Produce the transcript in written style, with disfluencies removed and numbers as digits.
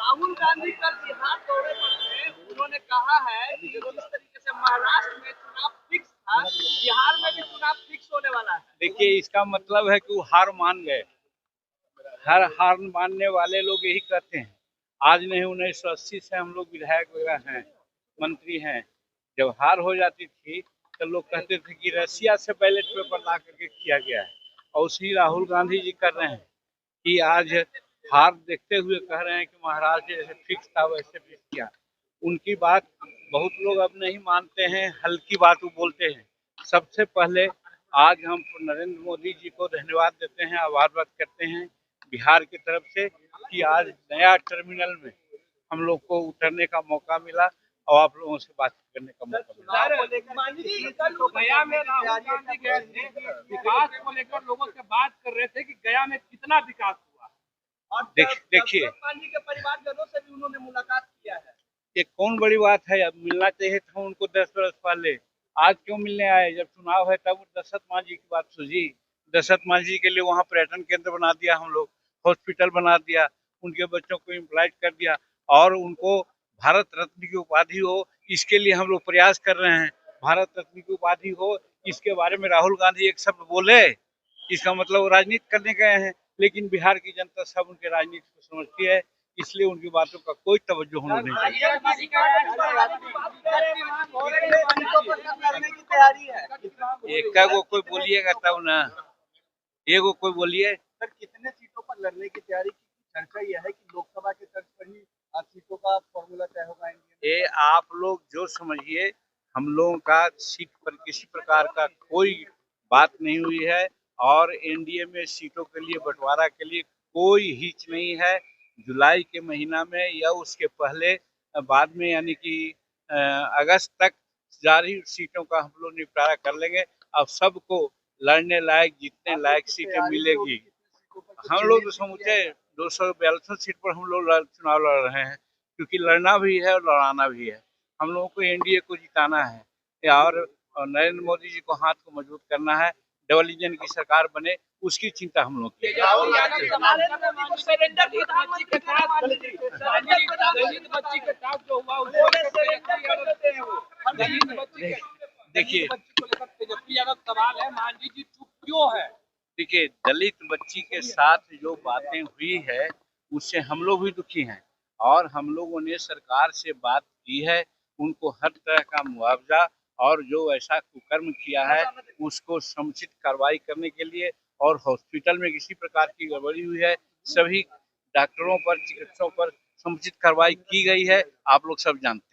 राहुल गांधी कल बिहार दौरे पर थे। उन्होंने कहा है कि जिस तरीके से महाराष्ट्र में चुनाव फिक्स था, बिहार में भी चुनाव फिक्स होने वाला है। देखिए, इसका मतलब है कि वो हार मान गए। हर हार मानने वाले लोग यही कहते हैं। आज नहीं 1980 से हम लोग विधायक वगैरह हैं, मंत्री हैं। जब हार हो जाती थी तो लोग कहते थे कि रसिया से बैलेट पेपर ला करके किया गया है, और उसी राहुल गांधी जी कर रहे हैं कि आज हार देखते हुए कह रहे हैं कि महाराष्ट्र जैसे फिक्स था वैसे फिक्स किया। उनकी बात बहुत लोग अब नहीं मानते हैं, हल्की बात वो बोलते हैं। सबसे पहले आज हम नरेंद्र मोदी जी को धन्यवाद देते हैं, आभार व्यक्त करते हैं बिहार की तरफ से कि आज नया टर्मिनल में हम लोग को उतरने का मौका मिला और आप लोगों से बात करने का मौका मिला। गया में राहुल गांधी गए थे, विकास को लेकर लोगों से बात कर रहे थे कि गया में कितना विकास हुआ। और देखिए, गांधी के परिवारजनों से भी उन्होंने मुलाकात किया है। ये कौन बड़ी बात है? अब मिलना चाहिए था उनको 10 वर्ष पहले। आज क्यों मिलने आए? जब चुनाव है तब दशरथ मांझी की बात सूझी। दशरथ मांझी के लिए वहाँ पर्यटन केंद्र बना दिया, हम लोग हॉस्पिटल बना दिया, उनके बच्चों को एम्प्लॉयड कर दिया और उनको भारत रत्न की उपाधि हो, इसके लिए हम लोग प्रयास कर रहे हैं। भारत रत्न की उपाधि हो, इसके बारे में राहुल गांधी एक शब्द बोले, इसका मतलब वो राजनीति करने गए हैं। लेकिन बिहार की जनता सब उनके राजनीति को समझती है, इसलिए उनकी बातों का कोई तवज्जो होना नहीं चाहिए। एक को कोई बोलिएगा तब ना, एगो कोई बोलिए। सर, कितने सीटों पर लड़ने की तैयारी की? चर्चा यह है कि लोकसभा के तर्ज पर ही सीटों का फॉर्मूला तय होगा। ये आप लोग जो समझिए, हम लोगों का सीट पर किसी प्रकार का कोई बात नहीं हुई है और एनडीए में सीटों के लिए बंटवारा के लिए कोई हिच नहीं है। जुलाई के महीना में या उसके पहले बाद में यानी कि अगस्त तक जारी सीटों का हम लोग निपटारा कर लेंगे। अब सबको लड़ने लायक, जीतने लायक सीटें मिलेगी। हम लोग तो समूचे 242 सीट पर हम लोग चुनाव लड़ रहे हैं, क्योंकि लड़ना भी है और लड़ाना भी है। हम लोगों को एनडीए को जिताना है और नरेंद्र मोदी जी को हाथ को मजबूत करना है। डबल इंजन की सरकार बने, उसकी चिंता हम लोग की। देखिए, सवाल है, मांझी जी चुप क्यों है? देखिए, दलित बच्ची के साथ जो बातें हुई है उससे हम लोग भी दुखी हैं और हम लोगों ने सरकार से बात की है, उनको हर तरह का मुआवजा और जो ऐसा कुकर्म किया है उसको समुचित कार्रवाई करने के लिए, और हॉस्पिटल में किसी प्रकार की गड़बड़ी हुई है सभी डॉक्टरों पर, चिकित्सकों पर समुचित कार्रवाई की गई है, आप लोग सब जानते हैं।